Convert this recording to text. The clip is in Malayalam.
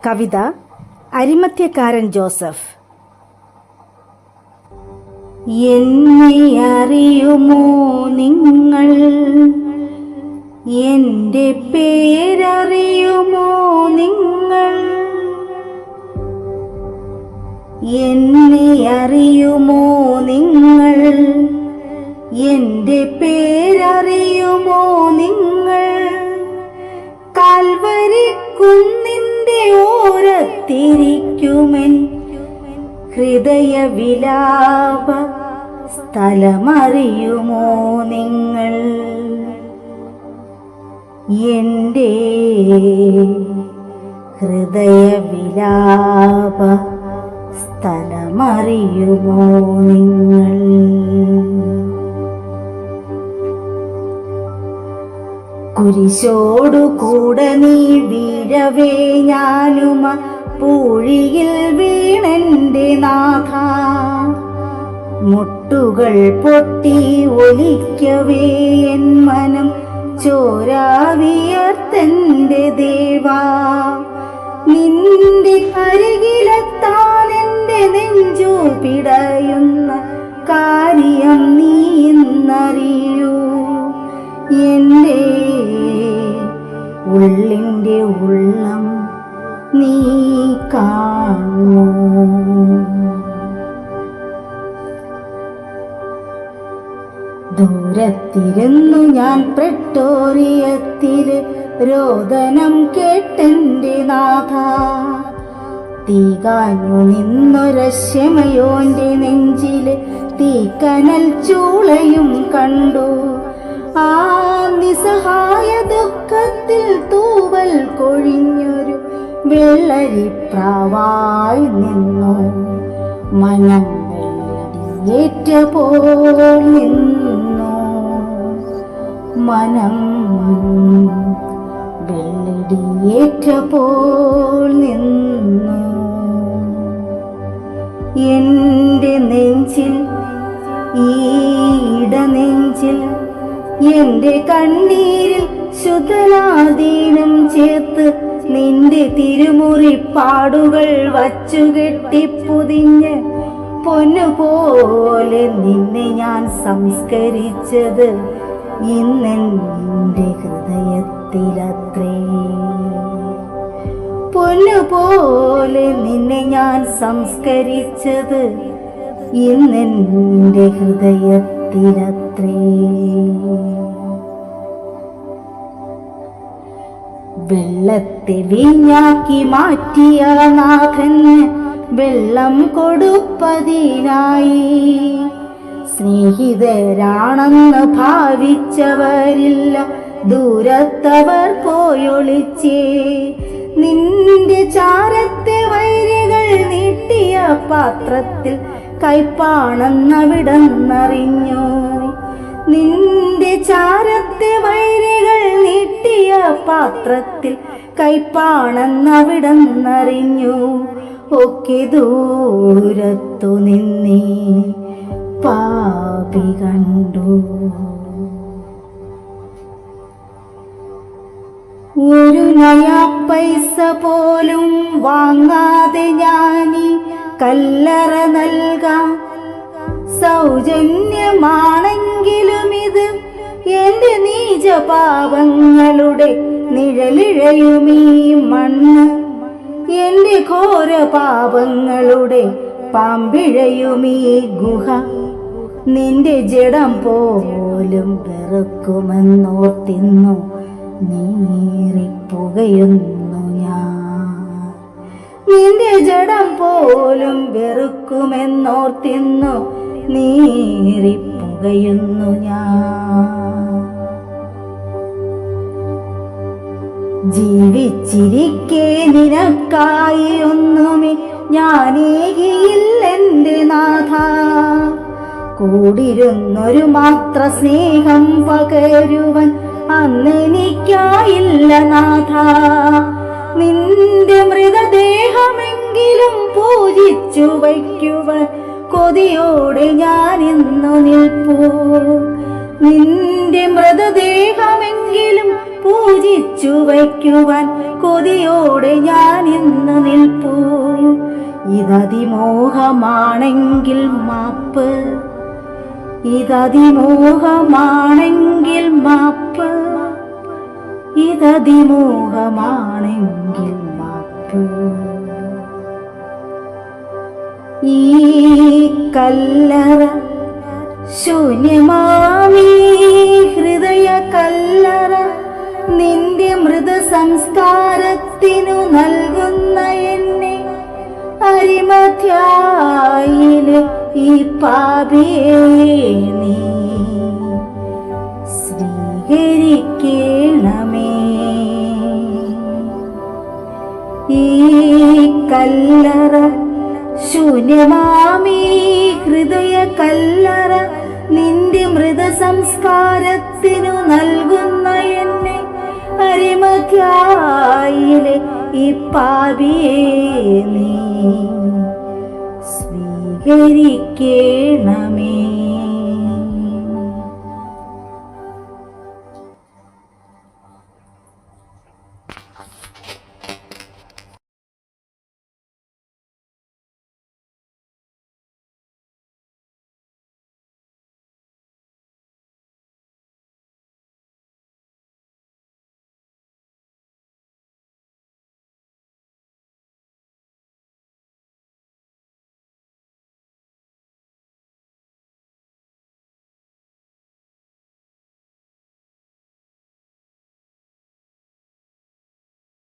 കവിത അരിമത്യക്കാരൻ ജോസഫ്. എന്നെ അറിയുമോ നിങ്ങൾ? എൻ്റെ പേരറിയുമോ നിങ്ങൾ? എന്നെ അറിയുമോ നിങ്ങൾ? എൻ്റെ പേരറിയുമോ നിങ്ങൾ? കാൽവരി കുന്നിൻ്റെ ഓരത്തിരിക്കുമെൻ ഹൃദയവിലാപ സ്ഥലമറിയുമോ നിങ്ങൾ? എൻ്റെ ഹൃദയവിലാപ സ്ഥലമറിയുമോ നിങ്ങൾ? കുരിശോടുകൂടെ നീ വീഴവേ ഞാനുമ പൂഴിയിൽ വീണെന്റെ നാഥ, മുട്ടുകൾ പൊട്ടി ഒലിക്കവേ എൻ മനം ചോരാവിയർത്തെന്റെ ദേവാ, നിന്റെ അരികിലെത്താൻ എന്റെ നെഞ്ചു പിടയുന്ന കാര്യം നീ ഇന്നറിയൂ. എൻ്റെ ഉള്ളിൻ്റെ ഉള്ളം നീ കാണൂ. ദൂരത്തിരുന്നു ഞാൻ പ്രെട്ടോറിയത്തില് രോദനം കേട്ടെന്റെ നാഥ, തീകാഞ്ഞു നിന്നൊരശ്യമയോന്റെ നെഞ്ചില് തീക്കനൽ ചൂളയും കണ്ടു. ആ നിസ്സഹായ ദുഃഖത്തിൽ തൂവൽ കൊഴിഞ്ഞൊരു വെള്ളരിപ്രാവായി നിന്നു. മനം വെള്ളടിയേറ്റ പോൽ നിന്നു. മനം വെള്ളടിയേറ്റ പോൽ നിന്നു. എൻ്റെ നെഞ്ചിൽ, ഈ ഇടനെഞ്ചിൽ, എന്റെ കണ്ണീരിൽ ശുദ്ധലാദീനം ചേർത്ത് നിന്റെ തിരുമുറിപ്പാടുകൾ വച്ചുകെട്ടിപ്പൊതിഞ്ഞ് പൊന്നുപോലെ നിന്നെ ഞാൻ സംസ്കരിച്ചത് ഇന്നെന്റെ ഹൃദയത്തിലത്രേ. പൊന്നുപോലെ നിന്നെ ഞാൻ സംസ്കരിച്ചത് ഇന്നെന്റെ ഹൃദയത്തിലത്രേ. വെള്ളത്തെ വീഞ്ഞാക്കി മാറ്റിയ നാഥന് വെള്ളം കൊടുപ്പതിനായി സ്നേഹിതരാണെന്ന് ഭാവിച്ചവരില്ല, ദൂരത്തവർ പോയൊളിച്ചേ. നിന്റെ ചാരത്തെ വൈരികൾ നീട്ടിയ പാത്രത്തിൽ കൈപ്പാണെന്നവിടന്നറിഞ്ഞു. നിന്റെ ചാരത്തെ വൈരികൾ നീട്ടിയ പാത്രത്തിൽ കൈപ്പാണെന്നവിടന്നറിഞ്ഞു. ഒക്കെ ദൂരത്തു നിന്നീ പാപി കണ്ടു. ഒരു നയാ പൈസ പോലും വാങ്ങാതെ ഞാനീ കല്ലറ നൽകാം. സൗജന്യമാണെങ്കിലും ഇത് എന്റെ നീചപാപങ്ങളുടെ നിഴലിഴയുമീ മണ്ണ്, എന്റെ ഘോര പാപങ്ങളുടെ പാമ്പിഴയുമീ ഗുഹ. നിന്റെ ജഡം പോലും വെറുക്കുമെന്നോർത്തിന്നു നീറിപ്പുകയുന്നു ഞാൻ. നിന്റെ ജഡം പോലും വെറുക്കുമെന്നോർത്തിന്നു നീറിപ്പുകയുന്നു ഞാൻ. ജീവിച്ചിരിക്കെ നിനക്കായി ഒന്നുമേ ഞാനേകിയില്ലെന്റെ നാഥ, കൂടിരുന്നൊരു മാത്ര സ്നേഹം പകരുവൻ അന്നെനിക്കായില്ല നാഥ. നിന്റെ മൃതദേഹമെങ്കിലും പൂജിച്ചു വയ്ക്കുവാൻ കൊതിയോടെ ഞാനിന്നു നിൽപ്പൂ. നിന്റെ മൃതദേഹമെങ്കിലും പൂജിച്ചു പൂജിച്ചു വയ്ക്കുവാൻ കൊതിയോടെ ഞാൻ ഇന്ന് നിൽപ്പൂ. ഇതതിമോഹമാണെങ്കിൽ മാപ്പ്, ഇതതിമോഹമാണെങ്കിൽ മാപ്പ്, ഇതതിമോഹമാണെങ്കിൽ മാപ്പ്. ഈ കല്ലറ ശൂന്യമാമീ ഹൃദയ കല്ലറ നിന്റെ മൃത സംസ്കാരത്തിനു നൽകുന്ന എന്നെ അരിമധ്യായിലെ ഈ പാപിയെ നീ സ്വീകരിക്കണമേ. ഈ കല്ലറ ശൂന്യമാമീ ഹൃദയ കല്ലറ നിന്റെ മൃത സംസ്കാരത്തിനു നൽകുന്ന എന്നെ അരിമധ്യായിലെ ഈ പാപിയെ നീ സ്വീകരിക്കണമേ.